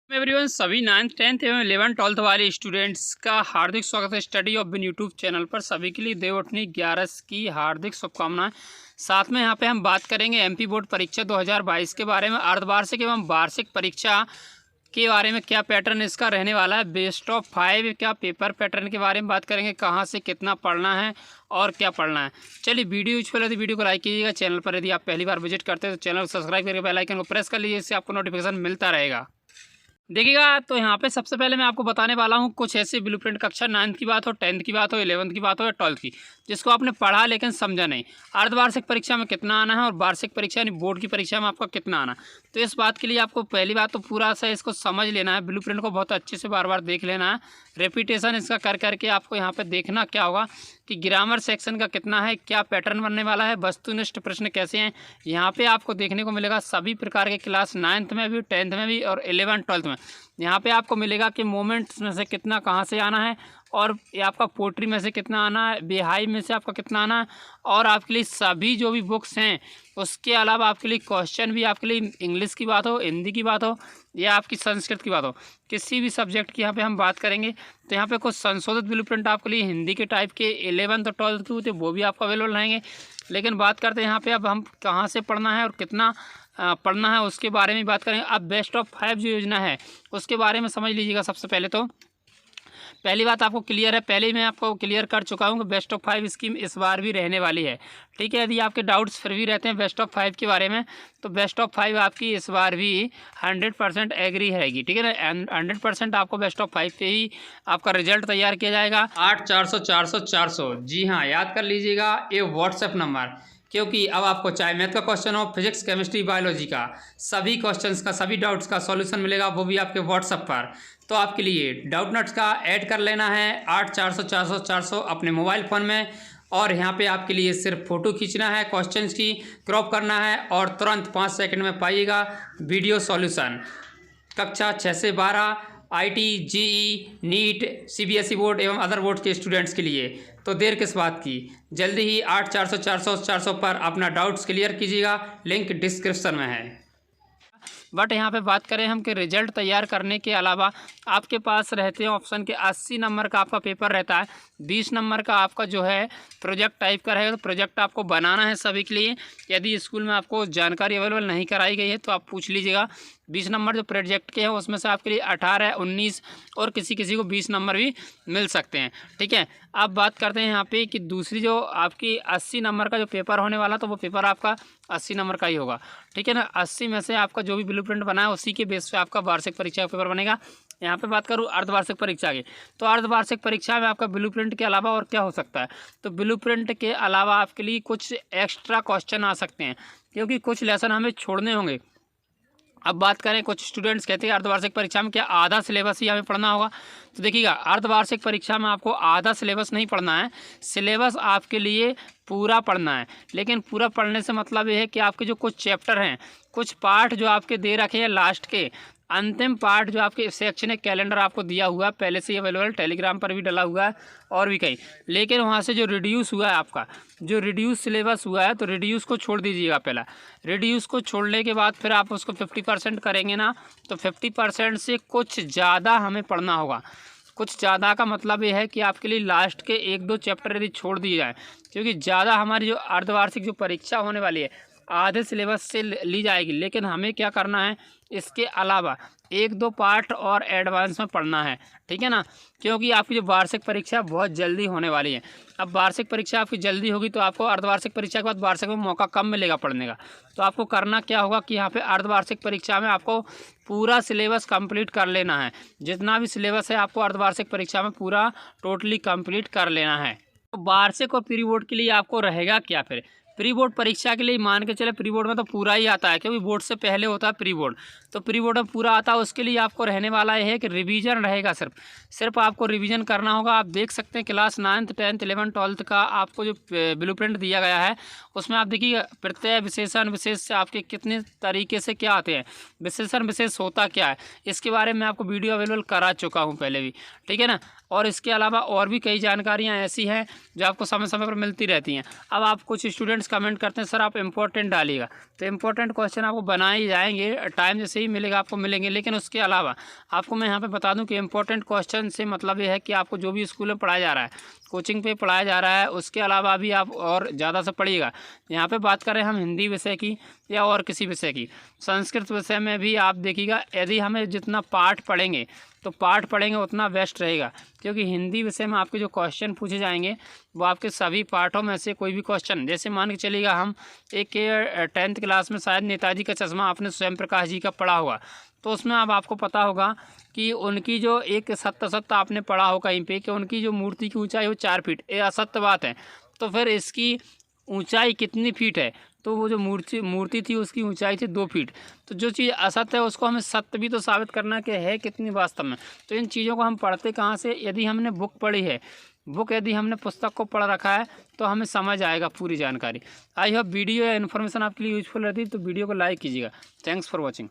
Everyone सभी 9th 10th एवं 11th 12th वाले स्टूडेंट्स का हार्दिक स्वागत है स्टडी ऑफ बिन यूट्यूब चैनल पर। सभी के लिए देवउठनी 11 की हार्दिक शुभकामनाएं। साथ में यहां पे हम बात करेंगे एमपी बोर्ड परीक्षा 2022 के बारे में, अर्धवार्षिक एवं वार्षिक परीक्षा के बारे में, क्या पैटर्न इसका रहने वाला है, बेस्ट ऑफ 5 क्या पेपर पैटर्न के बारे में बात करेंगे, कहाँ से कितना पढ़ना है और क्या पढ़ना है। चलिए वीडियो यूजफुल है तो वीडियो को लाइक कीजिएगा। चैनल पर यदि आप पहली बार विजिट करते हैं तो चैनल को सब्सक्राइब करके बेल आइकन को प्रेस कर लीजिए, इससे आपको नोटिफिकेशन मिलता रहेगा। देखिएगा तो यहाँ पे सबसे पहले मैं आपको बताने वाला हूँ कुछ ऐसे ब्लूप्रिंट कक्षा 9th की बात हो, 10th की बात हो, 11th की बात हो या 12th की, जिसको आपने पढ़ा लेकिन समझा नहीं। अर्धवार्षिक परीक्षा में कितना आना है और वार्षिक परीक्षा यानी बोर्ड की परीक्षा में आपका कितना आना। तो इस बात के लिए आपको पहली बात तो पूरा सा इसको समझ लेना है, ब्लूप्रिंट को बहुत अच्छे से बार बार देख लेना है, रेपिटेशन इसका कर करके आपको यहाँ पर देखना क्या होगा कि ग्रामर सेक्शन का कितना है, क्या पैटर्न बनने वाला है, वस्तुनिष्ठ प्रश्न कैसे हैं। यहाँ पे आपको देखने को मिलेगा सभी प्रकार के क्लास 9th में भी, 10th में भी और 11th 12th में। यहाँ पे आपको मिलेगा कि मोमेंट्स में से कितना कहाँ से आना है, और ये आपका पोट्री में से कितना आना है, बिहाई में से आपका कितना आना है, और आपके लिए सभी जो भी बुक्स हैं उसके अलावा आपके लिए क्वेश्चन भी, आपके लिए इंग्लिश की बात हो, हिंदी की बात हो या आपकी संस्कृत की बात हो, किसी भी सब्जेक्ट की यहाँ पे हम बात करेंगे। तो यहाँ पे कुछ संशोधित ब्लूप्रिंट आपके लिए हिंदी के टाइप के 11th और 12th के थे वो भी आपको अवेलेबल रहेंगे। लेकिन बात करते हैं यहाँ पे अब हम कहाँ से पढ़ना है और कितना पढ़ना है उसके बारे में बात करेंगे। अब बेस्ट ऑफ 5 जो योजना है उसके बारे में समझ लीजिएगा। सबसे पहले तो पहली बात आपको क्लियर है, पहले ही मैं आपको क्लियर कर चुका हूँ कि बेस्ट ऑफ 5 स्कीम इस बार भी रहने वाली है। ठीक है, यदि आपके डाउट्स फिर भी रहते हैं बेस्ट ऑफ 5 के बारे में तो बेस्ट ऑफ 5 आपकी इस बार भी 100% एग्री रहेगी। ठीक है ना, 100% आपको बेस्ट ऑफ 5 पे ही आपका रिजल्ट तैयार किया जाएगा। 8400 400 400, जी हाँ याद कर लीजिएगा ये व्हाट्सएप नंबर, क्योंकि अब आपको चाहे मैथ का क्वेश्चन हो, फिजिक्स केमिस्ट्री बायोलॉजी का, सभी क्वेश्चंस का, सभी डाउट्स का सॉल्यूशन मिलेगा, वो भी आपके व्हाट्सएप पर। तो आपके लिए डाउट नोट्स का ऐड कर लेना है 8400 400 400 अपने मोबाइल फ़ोन में, और यहाँ पे आपके लिए सिर्फ फ़ोटो खींचना है, क्वेश्चंस की क्रॉप करना है और तुरंत 5 सेकंड में पाइएगा वीडियो सॉल्यूशन। कक्षा 6 से 12 IIT, JEE, NEET, CBSE board एवं अदर बोर्ड के स्टूडेंट्स के लिए। तो देर किस बात की, जल्दी ही 8400 400 400 पर अपना डाउट्स क्लियर कीजिएगा, लिंक डिस्क्रिप्शन में है। बट यहाँ पे बात करें हम कि रिजल्ट तैयार करने के अलावा आपके पास रहते हैं ऑप्शन के 80 नंबर का आपका पेपर रहता है, 20 नंबर का आपका जो है प्रोजेक्ट टाइप का रहेगा। तो प्रोजेक्ट आपको बनाना है सभी के लिए। यदि स्कूल में आपको जानकारी अवेलेबल नहीं कराई गई है तो आप पूछ लीजिएगा। 20 नंबर जो प्रोजेक्ट के हैं उसमें से आपके लिए 18, 19 और किसी किसी को 20 नंबर भी मिल सकते हैं। ठीक है, अब बात करते हैं यहाँ पे कि दूसरी जो आपकी 80 नंबर का जो पेपर होने वाला तो वो पेपर आपका 80 नंबर का ही होगा। ठीक है ना, 80 में से आपका जो भी ब्लूप्रिंट बना है उसी के बेस पे आपका वार्षिक परीक्षा का पेपर बनेगा। यहाँ पे बात करूँ अर्धवार्षिक परीक्षा की, तो अर्धवार्षिक परीक्षा में आपका ब्लूप्रिंट के अलावा और क्या हो सकता है, तो ब्लूप्रिंट के अलावा आपके लिए कुछ एक्स्ट्रा क्वेश्चन आ सकते हैं, क्योंकि कुछ लेसन हमें छोड़ने होंगे। अब बात करें, कुछ स्टूडेंट्स कहते हैं अर्धवार्षिक परीक्षा में क्या आधा सिलेबस ही हमें पढ़ना होगा। तो देखिएगा, अर्धवार्षिक परीक्षा में आपको आधा सिलेबस नहीं पढ़ना है, सिलेबस आपके लिए पूरा पढ़ना है। लेकिन पूरा पढ़ने से मतलब ये है कि आपके जो कुछ चैप्टर हैं, कुछ पार्ट जो आपके दे रखे हैं, लास्ट के अंतिम पार्ट जो आपके शैक्षणिक कैलेंडर आपको दिया हुआ है पहले से ही अवेलेबल, टेलीग्राम पर भी डला हुआ है और भी कहीं, लेकिन वहाँ से जो रिड्यूस हुआ है, आपका जो रिड्यूस सिलेबस हुआ है, तो रिड्यूस को छोड़ दीजिएगा। पहला रिड्यूस को छोड़ने के बाद फिर आप उसको 50% करेंगे ना, तो 50% से कुछ ज़्यादा हमें पढ़ना होगा। कुछ ज़्यादा का मतलब ये है कि आपके लिए लास्ट के 1-2 चैप्टर यदि छोड़ दिए जाए, क्योंकि ज़्यादा हमारी जो अर्धवार्षिक जो परीक्षा होने वाली है आधे सिलेबस से ली जाएगी। लेकिन हमें क्या करना है, इसके अलावा 1-2 पार्ट और एडवांस में पढ़ना है। ठीक है ना, क्योंकि आपकी जो वार्षिक परीक्षा बहुत जल्दी होने वाली है। अब वार्षिक परीक्षा आपकी जल्दी होगी तो आपको अर्धवार्षिक परीक्षा के बाद वार्षिक में मौका कम मिलेगा पढ़ने का। तो आपको करना क्या होगा कि यहाँ पे अर्धवार्षिक परीक्षा में आपको पूरा सिलेबस कंप्लीट कर लेना है। जितना भी सिलेबस है आपको अर्धवार्षिक परीक्षा में पूरा टोटली कंप्लीट कर लेना है। तो वार्षिक और प्री बोर्ड के लिए आपको रहेगा क्या, फिर प्री बोर्ड परीक्षा के लिए मान के चले प्री बोर्ड में तो पूरा ही आता है, क्योंकि बोर्ड से पहले होता है प्री बोर्ड, तो प्री बोर्ड में पूरा आता है। उसके लिए आपको रहने वाला है कि रिवीजन रहेगा, सिर्फ आपको रिवीजन करना होगा। आप देख सकते हैं class 9th 10th 11th 12th का आपको जो ब्लूप्रिंट दिया गया है उसमें आप देखिए प्रत्यय, विशेषण, विशेष से आपके कितने तरीके से क्या आते हैं, विशेषण विशेष होता क्या है, इसके बारे में आपको वीडियो अवेलेबल करा चुका हूँ पहले भी। ठीक है ना, और इसके अलावा और भी कई जानकारियाँ ऐसी हैं जो आपको समय समय पर मिलती रहती हैं। अब आप कुछ स्टूडेंट्स स्टूडेंट्स कमेंट करते हैं सर आप इम्पोर्टेंट डालिएगा, तो इम्पोर्टेंट क्वेश्चन आपको बनाए ही जाएंगे, टाइम जैसे ही मिलेगा आपको मिलेंगे। लेकिन उसके अलावा आपको मैं यहाँ पे बता दूं कि इम्पोर्टेंट क्वेश्चन से मतलब ये है कि आपको जो भी स्कूल में पढ़ाया जा रहा है, कोचिंग पे पढ़ाया जा रहा है, उसके अलावा भी आप और ज़्यादा से पढ़िएगा। यहाँ पे बात करें हम हिंदी विषय की या और किसी विषय की, संस्कृत विषय में भी आप देखिएगा, यदि हमें जितना पाठ पढ़ेंगे तो पाठ पढ़ेंगे उतना बेस्ट रहेगा, क्योंकि हिंदी विषय में आपके जो क्वेश्चन पूछे जाएंगे वो आपके सभी पाठों में से कोई भी क्वेश्चन, जैसे मान के चलिएगा हम एक 10th क्लास में शायद नेताजी का चश्मा आपने स्वयं प्रकाश जी का पढ़ा होगा, तो उसमें अब आपको पता होगा कि उनकी जो एक सत्य आपने पढ़ा हो कहीं पे कि उनकी जो मूर्ति की ऊंचाई हो 4 फीट, ये असत्य बात है। तो फिर इसकी ऊंचाई कितनी फीट है, तो वो जो मूर्ति थी उसकी ऊंचाई थी 2 फीट। तो जो चीज़ असत्य है उसको हमें सत्य भी तो साबित करना कि है कितनी वास्तव में। तो इन चीज़ों को हम पढ़ते कहाँ से, यदि हमने बुक पढ़ी है, यदि हमने पुस्तक को पढ़ रखा है तो हमें समझ आएगा पूरी जानकारी। आई होप वीडियो या इन्फॉर्मेशन आपके लिए यूजफुल रहती है, तो वीडियो को लाइक कीजिएगा। Thanks for watching.